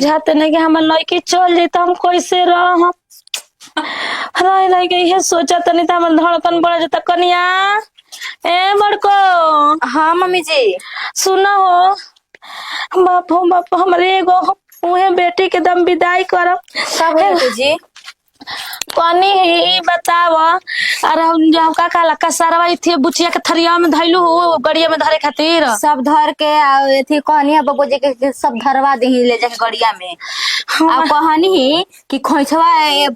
बुझाते नहीं कि हमार लड़की चल जाए तो हम कैसे रह गई है। सोचा तो नहीं था हमार धड़कन बढ़ जाता। कनिया ए बड़को। हाँ मम्मी जी। सुना हो बाप हो बाप, हमारे एगो उहे बेटी के दम विदाई करब। कब बेटू जी? कनी ही बताव। अरे हम जाओ का काला कसरवा थी बुचिया के थरिया में धइलू हो गड़िया में धरे खातिर। सब धर के थी कहनी है बबू जी के सब धरवा दी ले जाके गड़िया में। अब कहनी कि खोइछवा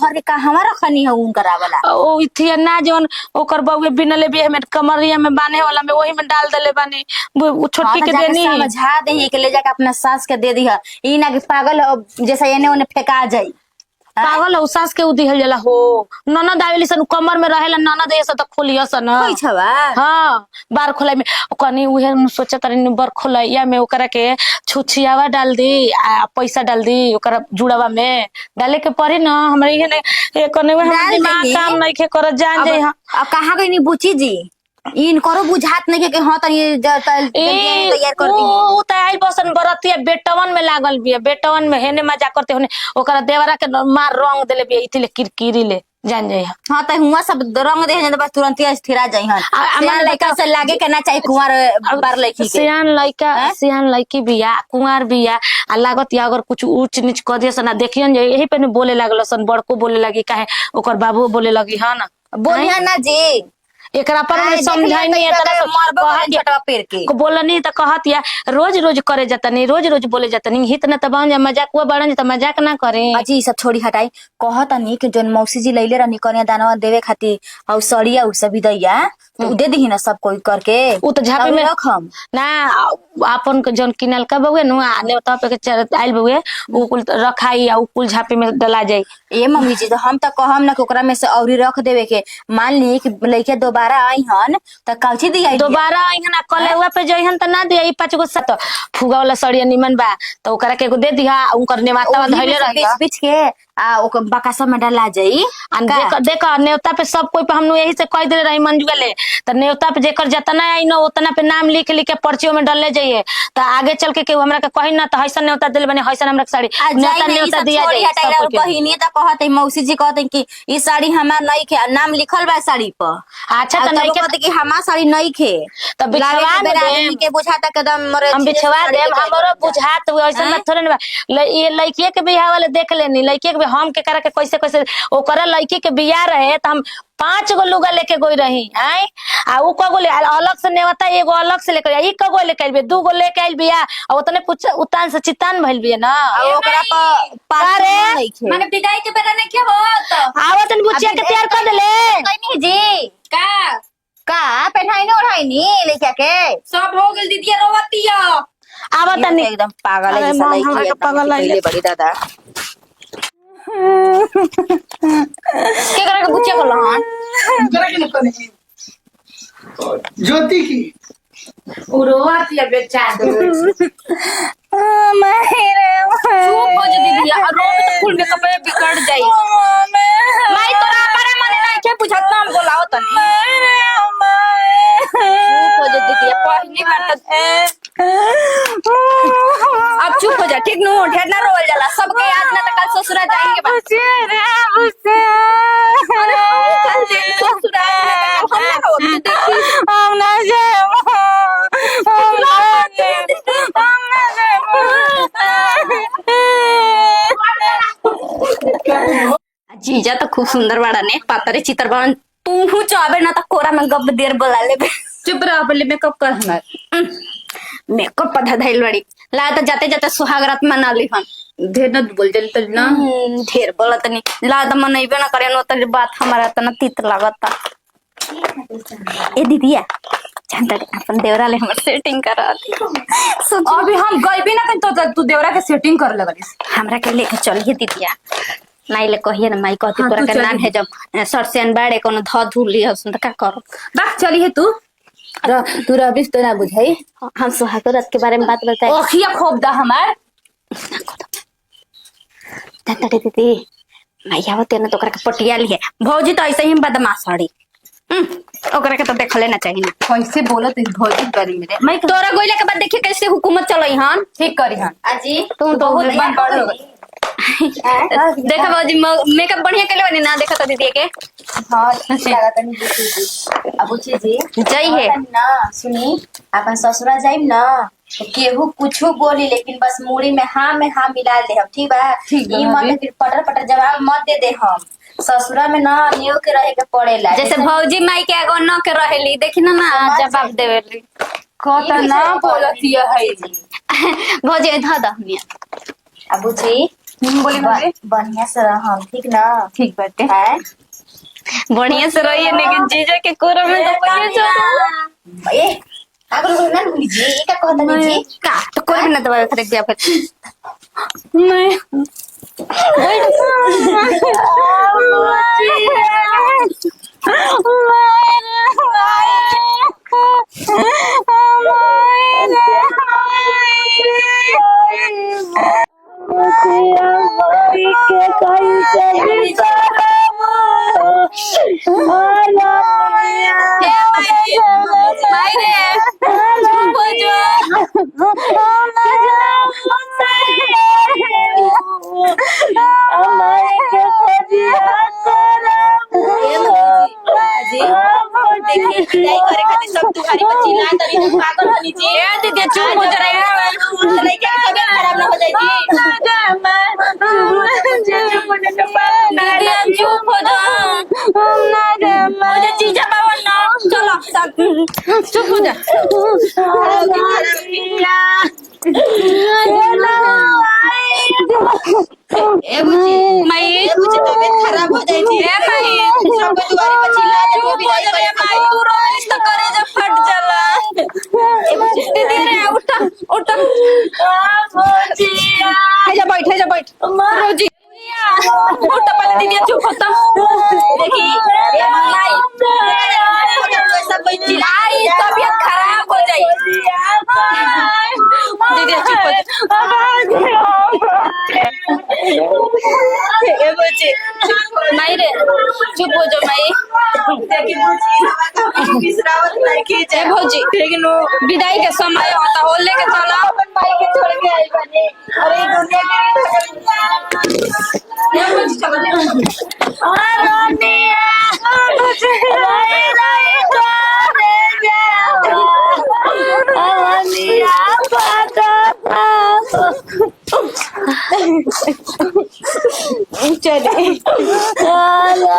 भर के कहवा रखनी है उनकरा वाला। ओ इथी ना जवन ओकर बउए बिनले भी हमें कमरिया में बांधे वाला में वही में डाल देले बानी। वो छोटकी के देनी समझा दे के ले जाके अपना सास के दे दी है। ई ना कि पागल जैसा एने ओने फेंका जाई। पागल हो सास के उदिहल जला हो। ननद आवेली सन कमर में रहेला ननद ऐसा तो खोलिया सन। खोइछवा हाँ बार खोलाई में कनी उहे सोचा तनी बार खोलैया में ओकरा के छुछियावा डाल दी आ पैसा डाल दी ओकरा जुड़ावा में डाले के पड़ी ना। हमरे ये कने में हम दिमाग काम नहीं के कर जान जाई। अब कहां गई नी बुची जी? इन करो बुझात नहीं के हां तनी तैयार कर दी। ओ तैयार बसन बरतिया बेटवन में लागल बिया। बेटवन में हेने मजा करते होने ओकरा देवरा के मार रंग देले बिया इतिले किरकिरी ले जान जाई। हां त हुआ सब रंग दे बस तुरंत ही स्थिरा जाई हन। सियान लड़का से लागे के ना चाहिए कुंवार बार लड़की के। सियान लड़की बिया कुंवार बिया आ लागत या अगर कुछ ऊंच नीच क दिए सन देखियन जे यही पे ने बोले लागल सन। बड़को बोले लगी काहे ओकर बाबू बोले लगी हां ना बोलिया ना जी। एकरा पर समझाई नहीं छोटा पेड़ के को बोलनी त कहत या रोज रोज करे जतनी रोज रोज बोले जतनी हित न त बन मजाक हुआ बड़न त मजाक ना करे। अजी सब छोड़ी हटाई कहत नहीं कि जोन मौसी जी लइले रहनी कन्या दानवा देवे खातिर औ सड़िया उ सब दैया तो दे दी ना सब कोई करके। उ त झापे में रखम ना आपन के जोन किनल का बउए नु आने त पे के आइल बउए उ कुल रखाई आ उ कुल झापे में डला जाई। ए मम्मी जी तो हम त कहम ना कि ओकरा में से औरी रख देवे के। मान ली कि लइके दोबारा आई हन त काउची दिया दोबारा आई हन कलेवा पे जइहन त ना दिया 5 गो 7 फुगा वाला सड़िया निमन बा त ओकरा के एगो दे दिहा उनकर नेवाता धइले रही बीच के आ ओकर बकासा में डाला जाई। देख नेवता पे सब कोई पे हम यही से कह देले रही मंजुआ ले त नेवता पे जेकर जतना आई न उतना पे नाम लिख लिख के पर्चियों में डालले जाइए त आगे चल के केहू हमरा के कहि ना त हैसन नेवता देले बने हैसन हमरा साड़ी नेवता दिया जाई। बहिनी त कहत है मौसी जी कहत है कि ई साड़ी हमार नहीं के नाम लिखल बा साड़ी पर। अच्छा त नहीं कहत कि हमार साड़ी नहीं खे त बिछवा दे के बुझाता कदम मरे हम बिछवा दे हमरो बुझात ऐसा मत थोड़े ना ये लड़की के बियाह वाले देख लेनी लड़की के हम के करा के कैसे कैसे ओकरा लड़की के बियाह रहे त हम 5 गो लुगा लेके गई रही आई आ उ कगो ले अलग से नेवता एगो अलग से लेके ई कगो लेके आइल बे 2 गो लेके आइल बिया आ ओतने उतान से चितान भइल बिया ना ओकरा पर पारे माने विदाई के बेरा नहीं के होत आवतन बुचिया के तैयार कर देले कहीं जी का पहनाई न ओढ़ाई नी लइका के सब हो गेल दीदी रोवतिया आवतन एकदम पागल है जैसा लइकी है पागल है बड़ी दादा के करा के बुचिया को लहन करा के न करे ज्योति की रोवतिया बेचारा मेरे चुप हो जा दीदी और रो तो फुल मेकअप पे बिगड़ जाई। माई तोरा पारे मने नहीं के बुझत नाम बोलाओ तनी चुप हो जा दीदी पहली बार अब चुप हो जा ठीक नु ढेर ना रोल जाला सबके याद ना त कल ससुरा जाएंगे बस अरे कल दिन ससुरा हम ना रोते देखी हम ना जाए हम ना जीजा तो खूब सुंदर बाड़ा ने पातरे चितर बन तू चाबे ना त कोरा में गब देर बोला ले चुप रह पहले मेकअप कर हमार मेकअप पधा धइल बड़ी ला त जाते जाते सुहागरात मना ली हन ढेर न बोल जल त ना ढेर बोलत नहीं ला त मनइबे ना करे न त बात हमारा त न तीत लागता। ए दीदिया जानता अपन देवरा ले हमर सेटिंग करा दी अभी हम गई भी ना तो तू देवरा के सेटिंग कर लगलिस हमरा के लेके चलिए दीदिया नाई ले कहिए ना माई कहती तोरा के नान है जब सरसेन बाड़े कोनो ध धुली हसन त का करो बात चली है तू तू रबिस तो ना बुझाई हम सुहागरात के बारे में बात बताए ओखिया खोप दा हमार जानता दीदी माई आवत न तो ओकरा के पटिया लिए भौजी तो ऐसे ही बदमाश हड़ी ओकरा के तो देख लेना चाहिए। कैसे बोलत है भौजी करी मेरे मैं तोरा गोइला के बाद देखिए कैसे हुकूमत चलई हन। ठीक करी हन अजी तू तो बहुत बड़ हो गई। देखा बाजी मेकअप बढ़िया कइले बनी ना, देखा तो दीदी के। हां लगा तनी दीदी अब बुची जी जय है ना सुनी अपन ससुरा जाइम ना तो केहू कुछ बोली लेकिन बस मुड़ी में हाँ मिला दे हम ठीक बा। ठीक बा ई मत कि पटर पटर जवाब मत दे हम ससुरा में ना नियो के रहे के पड़ेला जैसे भौजी माई के आगो न के रहेली देखी ना ना जवाब देवेली। कत ना बोलतिया है भौजी धा दा मिया अब बुची बोली बोली बढ़िया से रहम ठीक ना ठीक बाटे है बढ़िया से रहिए लेकिन जीजा के कोरा में तो बढ़िया चलो ए आगल को ना भूली जी ई का कहता जी का तो कोई भी ना दवा खरीद दिया फिर मैं देखिए करे खातिर सब तुम्हारी बच्ची ना तरी तुम पागल बनी जी ए दीदी चुप हो जा नहीं क्या तबीयत खराब ना हो जाए जी दीदी चुप हो जा मुझे जीजा बाबा ना चलो चुप हो जा ए बुची माई बुची तबीयत खराब हो जाए जी ए माई सब तुम्हारी बच्ची ना चुप हो जा रे माई तू रोज तो करे जब फट जाला दीदी रे उठ उठ है जा बैठ रोजी उठ पहले दीदी चुप होता देखी ये माई सब बच्ची आई तबीयत खराब हो जाई दीदी चुप हो जा ए बुची माई रे चुप हो जा माई देखी बुची बिसरावत नहीं की ए भौजी लेकिन विदाई के समय होता हो लेके चला अपन भाई के छोड़ के आई बनी अरे दुनिया के ये बुची चलो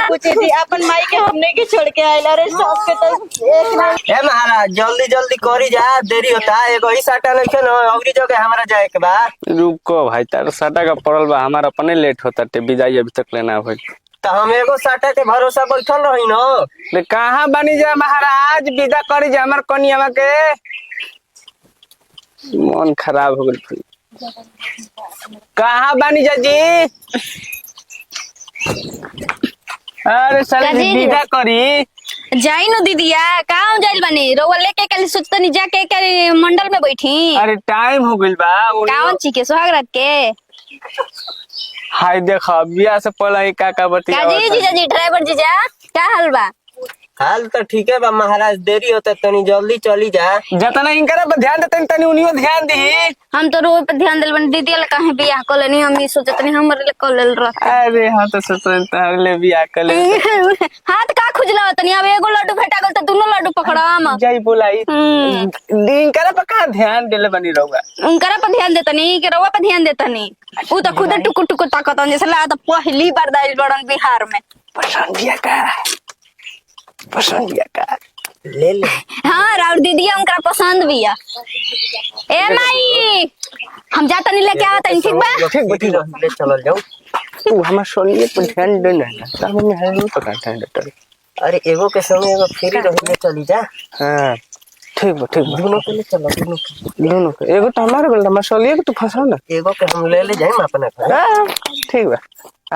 पूछे थी अपन माई के हमने के छोड़ के आइला रे शौक के तो एक ए महाराज जल्दी जल्दी करी जा देरी होता एगो ही साटा नहीं न अगली जगह हमारा जाए के बा। रुको भाई तार साटा का पड़ल बा हमारा अपने लेट होता टे विदाई अभी तक लेना भाई तो हम एगो साटा के भरोसा बैठल रही न ले कहाँ बनी जा महाराज विदा करी जा हमार कनिया के मन खराब हो गई भाई कहाँ बनी जा जी अरे साले काजी रे। विदा करी जाई नो दीदिया कहाँ जाइल बनी रोवा लेके कल सोचता नहीं जाके के मंडल में बैठी अरे टाइम हो गइल बा कौन ची के सुहाग रात के हाय देखा बिया से पहले ही काका बतिया काजी जीजा जी ड्राइवर जीजा क्या हाल बा हाल तो ठीक है बा महाराज देरी होता तनी जल्दी चली जा। जतना इनकरा पर ध्यान देते तनी उनियो ध्यान दी हम तो रोड पे ध्यान दिल बनी दीदी वाला कहे बियाह कर लेनी हम सोचत नहीं हमारे लिए कर लेल रह अरे हाँ तो सोचता ले बिया कर ले हाथ का खुजला तनी अब एगो लड्डू भेटा गल त दोनों लड्डू पकड़ाम जाई बोलाई इनकरा पर का ध्यान देले बनी रहुआ उनकरा पर ध्यान देतनी कि रवा पर ध्यान देतनी उ तो खुद टुकु टुकु ताकत जैसे ला तो पहली बार दाइल बड़न बिहार में पसंद बिया का ले ले हाँ राउर दीदी उनकरा पसंद भी है ए माई हम जाता नहीं लेके आवत ठीक बा ठीक बैठी ले चल जाओ तू हमार सोनिए पर ध्यान दे ना तब में हेलो तो का ध्यान देते अरे एगो के संगे एगो फ्री रही चली जा। हां ठीक बा दोनों के ले चलो दोनों के एगो तो हमारे गल हमार सोनिए के तू फंसा ना एगो के हम ले ले जाए अपना घर। ठीक बा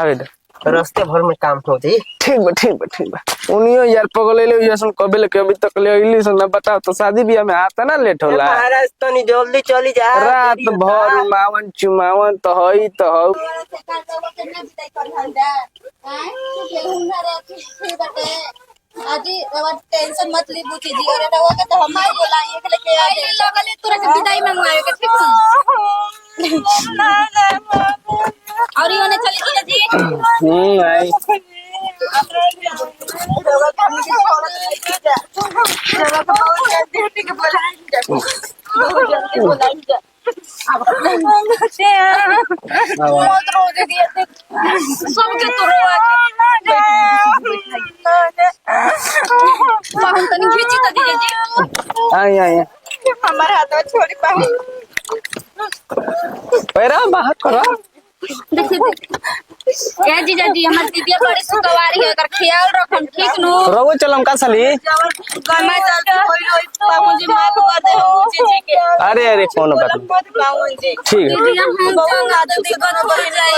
आवे दे रास्ते भर में काम हो जाई। ठीक बा ठीक बा ठीक बा। उनियो यार पगले ले यसन कबे ले के अभी तक ले इली सन बताओ तो शादी ब्याह में आता ना लेट होला। महाराज तनी जल्दी चली जा। रात भर मावन चुमावन तो हई तो हौ। आजी रवा टेंशन मत ली बुची जी अरे रवा के तो हम ही बुलाइए के लेके आ जाए लगले तोरा के विदाई मंगवाए के ठीक और योने चली जी आई रवा काम के छोड़ जा रवा को बहुत जल्दी के बुलाए जा बहुत जल्दी बुलाए जा अब मत रो दे दिया सबके तो रोवा पाहुन तनी खींची त दीजिए जी आई आई हमारे हाथ में छोड़ी पाहुन पैरा बाहर करो। ए जीजा जी हमर दीदी बड़ी सुकवारी है कर ख्याल रखम ठीक नो रवो चलम का साली। गरमा चल कोई रोई पाहुन जी माफ कर दे हम जी के अरे अरे कौन बात मत पाहुन जी ठीक है। दीदी हम बहुत आदत से बन कर जाए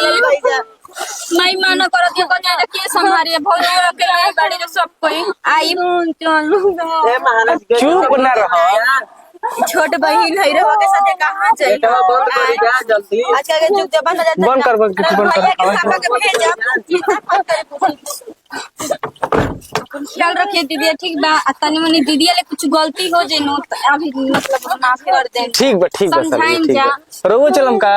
नहीं माना करो दियो कन्या के संभारिए भौजी अकेले बाड़ी जो सब कोई आई चल ए महाराज चुप ना रहो। छोट बहन है रवा के साथे कहां जाई बेटा बंद करी जा जल्दी। आजकल के जुग जमाना जाता बंद कर बंद कर ख्याल रखिए दीदी ठीक बा तनी मनी दीदी ले कुछ गलती हो जे नो अभी मतलब माफ कर दे ठीक बा साली समझाइन ठीक जा बा। रवो चलम का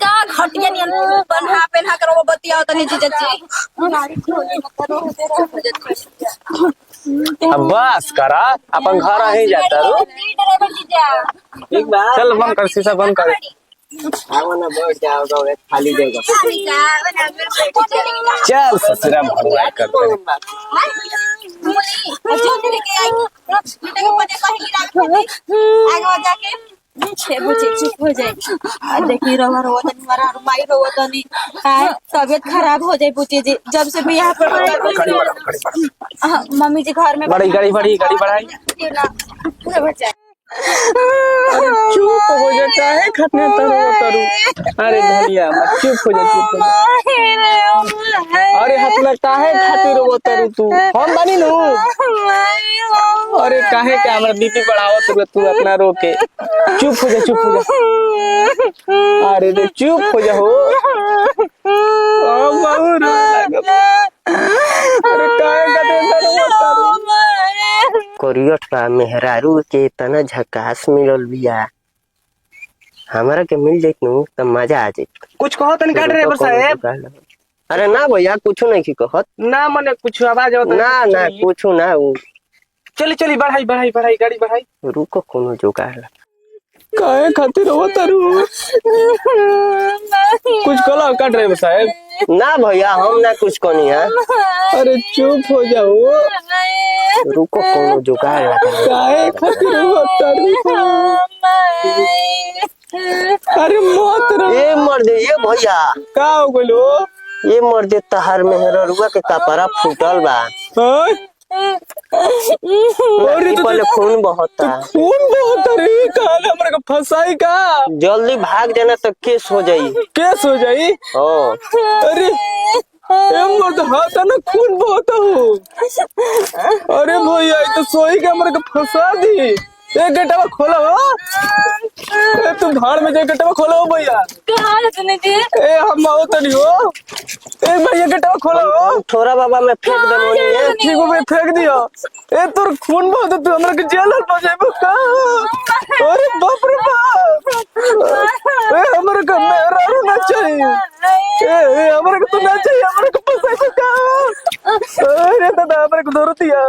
का घटिया नियन बन्हा पेन्हा कर वो बतिया तनी जीजा जी अब बस करा अपन घर ही जाता रो। ड्राइवर जीजा ठीक बा चल बंद कर शीशा बंद कर। आओ ना बैठ जाओ तो खाली जगह। चल ससुरा भरवा करते हैं। चुप हो जाए देखी रवा रो तनी मारा माई रो तनी तबियत खराब हो जाए पूछी जी जब से भी यहाँ पर मम्मी जी घर में बड़ी गाड़ी बढ़ाई चुप हो जाता है खतने तरु अरे भैया मत चुप हो जा अरे हतला काहे खातिर वो तरु तू हम बनी नु अरे काहे के हमरा बीपी बढ़ावत तू अपना रोके चुप हो जा अरे रे चुप हो जा हो बहु रो अरे काहे का टेंशन वो तरु कोरियट बा मेहरारू के तना झकास मिलल बिया हमारा के मिल जाइत नु त मजा आ जाइत। कुछ कहो तनी का ड्राइवर साहब। अरे ना भैया कुछ नहीं की कहत ना मने कुछ आवाज आवत ना ना कुछ ना वो चली बढ़ाई गाड़ी बढ़ाई रुको कोनो जुगाड़ ला काहे खातिर हो तरु कुछ कला का ड्राइवर साहब। ना भैया हम ना कुछ कनी है। अरे चुप हो जाओ रुको कोनो जुगाड़ ला काहे खातिर हो तरु अरे मत रो ए मर दे ये भैया का हो गलो ये मर दे तहार मेहररुआ के कपड़ा फूटल बा और तो पहले खून बहता खून बहुत रे काल हमरा के फसाई का जल्दी भाग जाना तो केस हो जाई केस हो जाई। ओ अरे मर्द हाथ ना खून बहुत हो अरे भैया तो सोई के हमरा के फंसा दी एक गेटवा खोला हो तू भाड़ में जा गेटवा खोला हो भैया कहां है तूने जी ए हम आओ तनी हो एक भैया गेटवा खोला हो थोड़ा बाबा में फेंक दे मोनी है ठीक हो भाई फेंक दिया ए तोर खून बहुत तू हमरा के जेल में जाइबो का अरे बाप रे बाप ए हमरा के मेरा ना चाहिए ए हमरा के तो ना चाहिए हमरा के फसाई का अरे दादा हमरा को धर दिया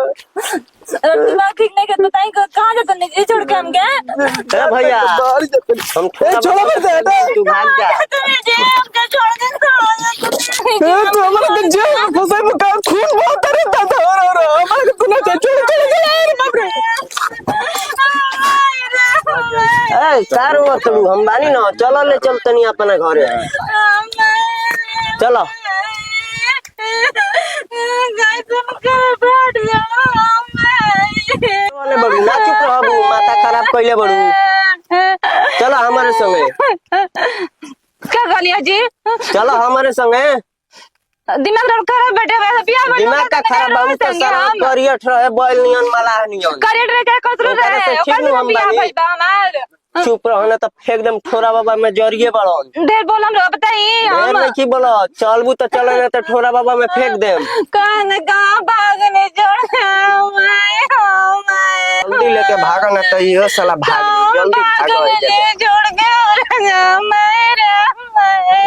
दिमाग ठीक नहीं करता ताई कहां जाता नहीं जी छोड़ के हम गए ए भैया हम ए छोड़ो मत दे तू भाग जा जी हमको छोड़ दे ए तू हमरा के जेल में फसाई का खून बहुत रे दादा और हमरा के तू ना चाहिए छोड़ अरे बाप रे ए कार वो तू हम बानी ना चलो ले चल तनी अपना घरे चलो वाले बड़ू ना चुप रहबू माथा खराब कइले बड़ू चलो हमारे संगे क्या कहलिया जी चलो हमारे संगे दिमाग खराब बैठे वैसे बियाह में दिमाग का खराब हम तो सारा करियट रहे बैल नियन मला नियन करियर रे के कसरो ओकरा से रहे ठीक ओकर नु से हम बियाह बानी। भइल बा हमार चुप रहो ना तो फेंक दम ठोरा बाबा में जरिए बड़न ढेर बोल हम बताई ढेर हम नहीं की बोलो चलबू तो चले ना तो ठोरा बाबा में फेंक देम कहां न कहां भागने जोड़ माय हो माय जल्दी लेके भागा ना तो ये साला भाग जल्दी भागो भागने जोड़ के और जा मेरे माय